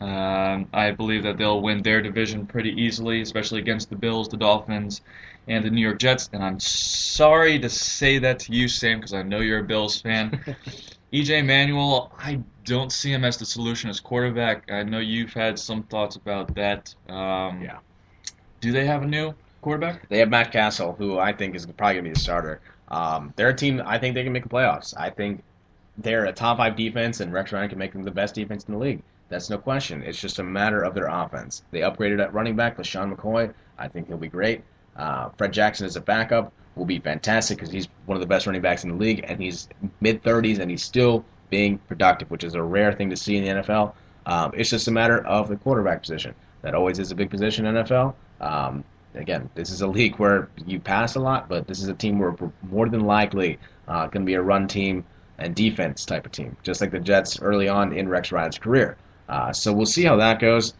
I believe that they'll win their division pretty easily, especially against the Bills, the Dolphins, and the New York Jets. And I'm sorry to say that to you, Sam, because I know you're a Bills fan. EJ Manuel, I don't see him as the solution as quarterback. I know you've had some thoughts about that. Yeah. Do they have a new quarterback? They have Matt Castle, who I think is probably going to be the starter. They're a team, I think they can make the playoffs. I think they're a top five defense, and Rex Ryan can make them the best defense in the league. That's no question. It's just a matter of their offense. They upgraded at running back with Sean McCoy. I think he'll be great. Fred Jackson as a backup will be fantastic because he's one of the best running backs in the league, and he's mid 30s and he's still being productive, which is a rare thing to see in the NFL. It's just a matter of the quarterback position. That always is a big position in the NFL. Again, this is a league where you pass a lot, but this is a team where we're more than likely going to be a run team and defense type of team, just like the Jets early on in Rex Ryan's career. So we'll see how that goes.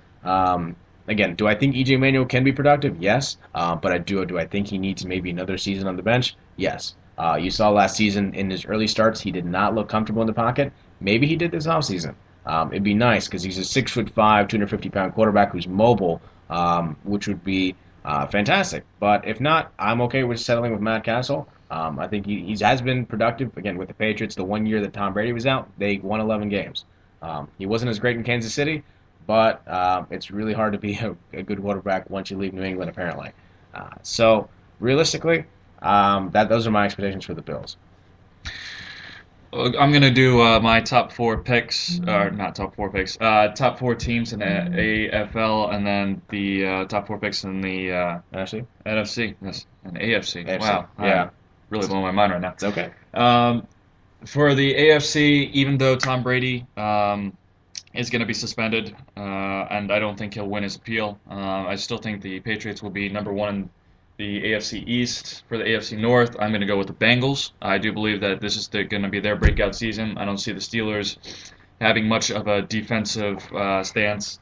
Again, do I think EJ Manuel can be productive? Yes. But do I think he needs maybe another season on the bench? Yes. You saw last season in his early starts, he did not look comfortable in the pocket. Maybe he did this offseason. It'd be nice because he's a 6'5", 250-pound quarterback who's mobile, which would be fantastic. But if not, I'm okay with settling with Matt Castle. I think he has been productive. Again, with the Patriots, the 1 year that Tom Brady was out, they won 11 games. He wasn't as great in Kansas City, but it's really hard to be a good quarterback once you leave New England, apparently. So realistically, those are my expectations for the Bills. I'm gonna do my top four picks, or not top four picks, top four teams in the AFL, and then the top four picks in the Ashley? NFC, yes, and AFC. AFC. Wow, Yeah. I'm really blowing my mind right now. It's okay. For the AFC, even though Tom Brady is going to be suspended, and I don't think he'll win his appeal, I still think the Patriots will be number one in the AFC East. For the AFC North, I'm going to go with the Bengals. I do believe that this is going to be their breakout season. I don't see the Steelers having much of a defensive stance.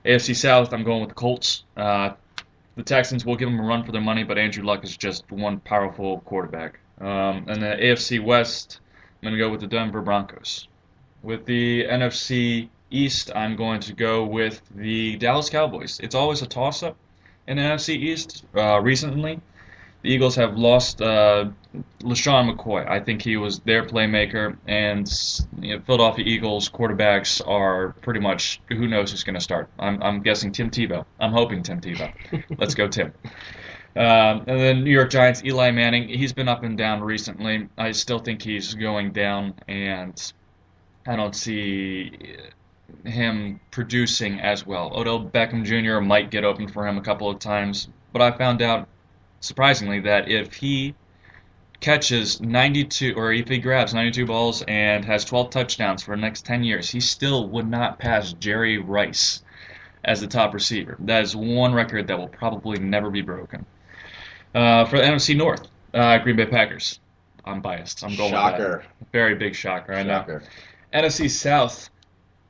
AFC South, I'm going with the Colts. The Texans will give them a run for their money, but Andrew Luck is just one powerful quarterback. And the AFC West, I'm going to go with the Denver Broncos. With the NFC East, I'm going to go with the Dallas Cowboys. It's always a toss-up in the NFC East. Recently, the Eagles have lost LaShawn McCoy. I think he was their playmaker, and Philadelphia Eagles quarterbacks are pretty much who knows who's going to start. I'm guessing Tim Tebow. I'm hoping Tim Tebow. Let's go, Tim. And then New York Giants, Eli Manning. He's been up and down recently. I still think he's going down, and I don't see him producing as well. Odell Beckham Jr. might get open for him a couple of times, but I found out, surprisingly, that if he catches 92, or if he grabs 92 balls and has 12 touchdowns for the next 10 years, he still would not pass Jerry Rice as the top receiver. That is one record that will probably never be broken. For the NFC North, Green Bay Packers. I'm biased. I'm going Shocker. with that. Very big shocker, I know. Shocker. NFC South,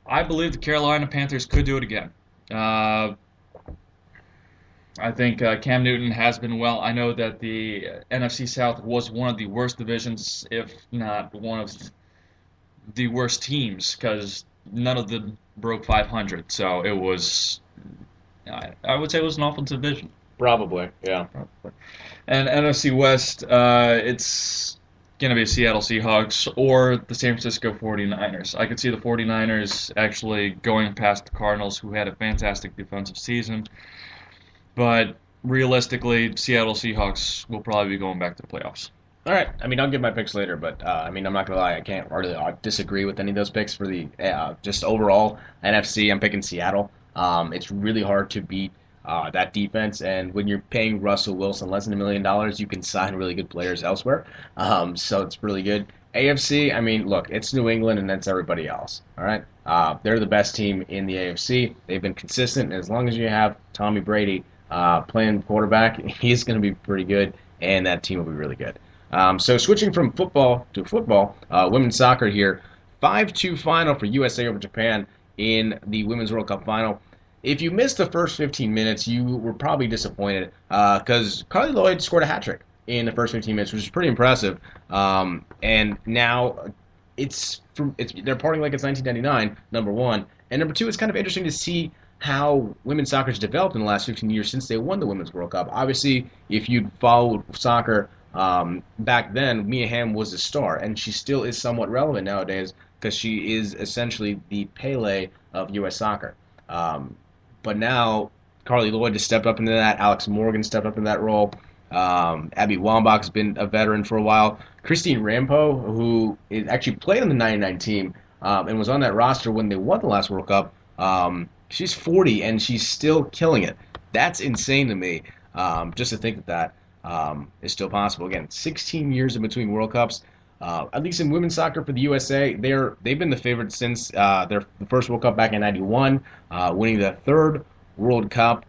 I believe the Carolina Panthers could do it again. I think Cam Newton has been well. I know that the NFC South was one of the worst divisions, if not one of the worst teams, because none of them broke 500. So it was, I would say it was an awful division. Probably, yeah. And NFC West, it's going to be Seattle Seahawks or the San Francisco 49ers. I could see the 49ers actually going past the Cardinals, who had a fantastic defensive season. But realistically, Seattle Seahawks will probably be going back to the playoffs. All right. I mean, I'll give my picks later, but I'm not gonna lie. I can't really disagree with any of those picks for the just overall NFC. I'm picking Seattle. It's really hard to beat that defense, and when you're paying Russell Wilson less than $1 million, you can sign really good players elsewhere. So it's really good. AFC. I mean, look, it's New England, and that's everybody else. All right. They're the best team in the AFC. They've been consistent, and as long as you have Tommy Brady playing quarterback, he's going to be pretty good, and that team will be really good. So switching from football to football, women's soccer here, 5-2 final for USA over Japan in the Women's World Cup final. If you missed the first 15 minutes, you were probably disappointed because Carly Lloyd scored a hat trick in the first 15 minutes, which is pretty impressive. And now they're partying like it's 1999, number one, And number two, it's kind of interesting to see how women's soccer has developed in the last 15 years since they won the Women's World Cup. Obviously, if you'd followed soccer back then, Mia Hamm was a star, and she still is somewhat relevant nowadays because she is essentially the Pele of U.S. soccer. Um, but now Carly Lloyd has stepped up into that. Alex Morgan stepped up in that role. Abby Wambach's been a veteran for a while. Christine Rampo, who actually played on the 99 team and was on that roster when they won the last World Cup, she's 40 and she's still killing it. That's insane to me. Just to think that is still possible. Again, 16 years in between World Cups. At least in women's soccer for the USA, they've been the favorite since their the first World Cup back in '91, winning the third World Cup.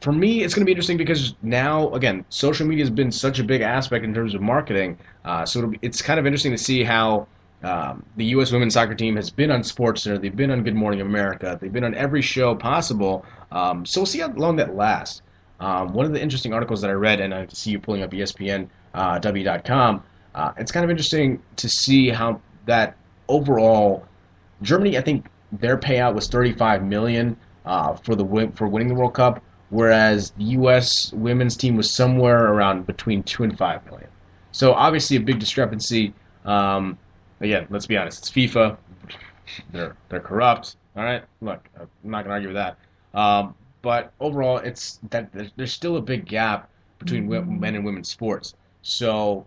For me, it's going to be interesting because now, again, social media has been such a big aspect in terms of marketing. It's kind of interesting to see how the U.S. women's soccer team has been on SportsCenter, they've been on Good Morning America, they've been on every show possible. So we'll see how long that lasts. One of the interesting articles that I read, and I see you pulling up ESPNW.com, it's kind of interesting to see how that overall Germany, I think their payout was 35 million for winning the World Cup, whereas the U.S. women's team was somewhere around between 2 and 5 million. So obviously a big discrepancy. Again, let's be honest, it's FIFA. They're corrupt. All right, look, I'm not gonna argue with that. But overall, it's that there's still a big gap between men and women's sports. So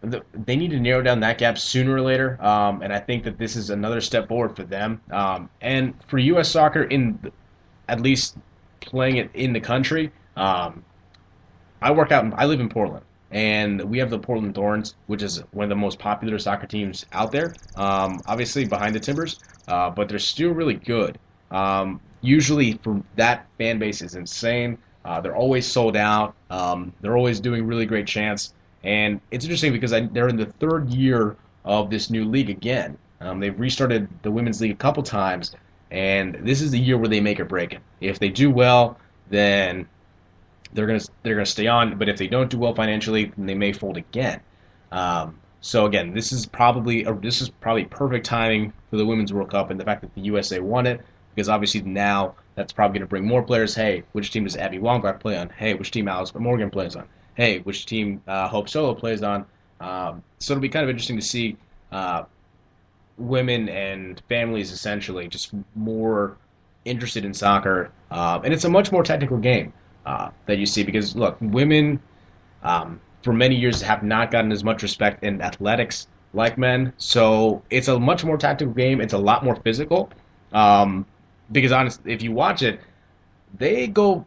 they need to narrow down that gap sooner or later, and I think that this is another step forward for them. And for U.S. soccer, at least playing it in the country, I live in Portland, and we have the Portland Thorns, which is one of the most popular soccer teams out there. Obviously behind the Timbers, but they're still really good. Usually, for that fan base is insane. They're always sold out. They're always doing really great chants. And it's interesting because they're in the third year of this new league again. They've restarted the women's league a couple times, and this is the year where they make or break it. If they do well, then they're gonna stay on. But if they don't do well financially, then they may fold again. So again, this is probably perfect timing for the Women's World Cup and the fact that the USA won it, because obviously now that's probably going to bring more players. Hey, which team does Abby Wambach play on? Hey, which team Alice Morgan plays on? Hey, which team Hope Solo plays on? So it'll be kind of interesting to see women and families essentially just more interested in soccer. And it's a much more technical game that you see because, look, women for many years have not gotten as much respect in athletics like men. So it's a much more tactical game. It's a lot more physical. Because honestly, if you watch it, they go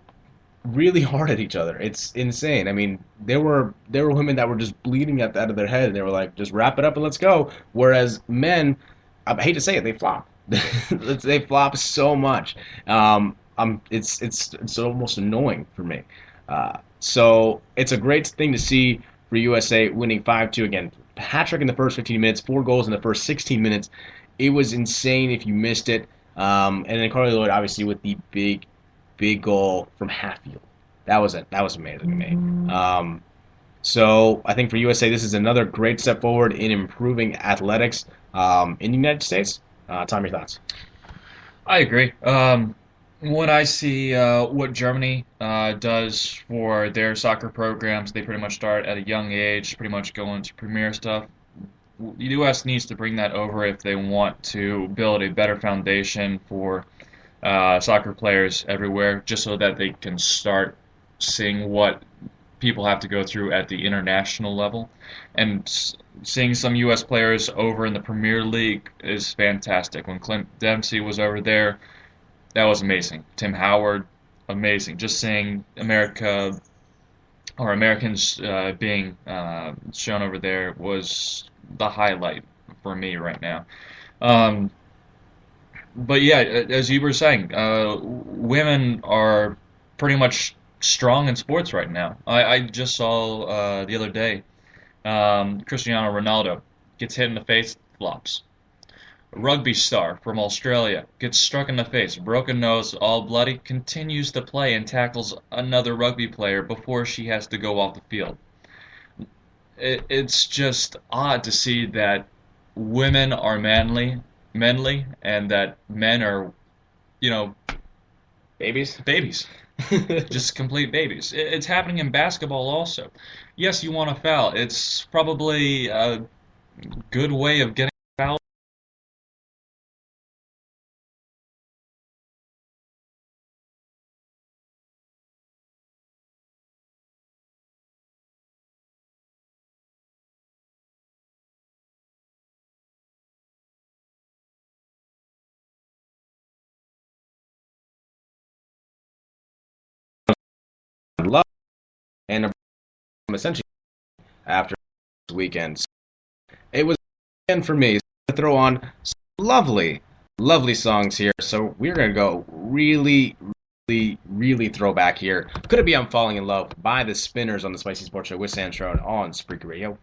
really hard at each other. It's insane. I mean, there were women that were just bleeding out of their head, and they were like, "Just wrap it up and let's go." Whereas men, I hate to say it, they flop. They flop so much. It's almost annoying for me. So it's a great thing to see for USA winning 5-2 again. Hat trick in the first 15 minutes, 4 goals in the first 16 minutes. It was insane if you missed it. And then Carly Lloyd, obviously, with the big goal from half field. That was amazing to me. So I think for USA, this is another great step forward in improving athletics in the United States. Tom, your thoughts? I agree. When I see what Germany does for their soccer programs, they pretty much start at a young age, pretty much go into premier stuff. The U.S. needs to bring that over if they want to build a better foundation for soccer players everywhere, just so that they can start seeing what people have to go through at the international level. And seeing some U.S. players over in the Premier League is fantastic. When Clint Dempsey was over there, that was amazing. Tim Howard, amazing. Just seeing America or Americans being shown over there was the highlight for me right now. Um, but yeah, as you were saying, women are pretty much strong in sports right now. I just saw the other day, Cristiano Ronaldo gets hit in the face, flops. A rugby star from Australia gets struck in the face, broken nose, all bloody, continues to play and tackles another rugby player before she has to go off the field. It's just odd to see that women are manly, manly and that men are, you know, Babies. babies, just complete babies. It's happening in basketball also. Yes, you want to foul. It's probably a good way of getting fouled. Love and essentially after this weekend. It was again for me to throw on some lovely, lovely songs here. So we're gonna go really, really throwback here. Could it be I'm Falling in Love by the Spinners on the Spicy Sports Show with Sandstone on Spreaker Radio.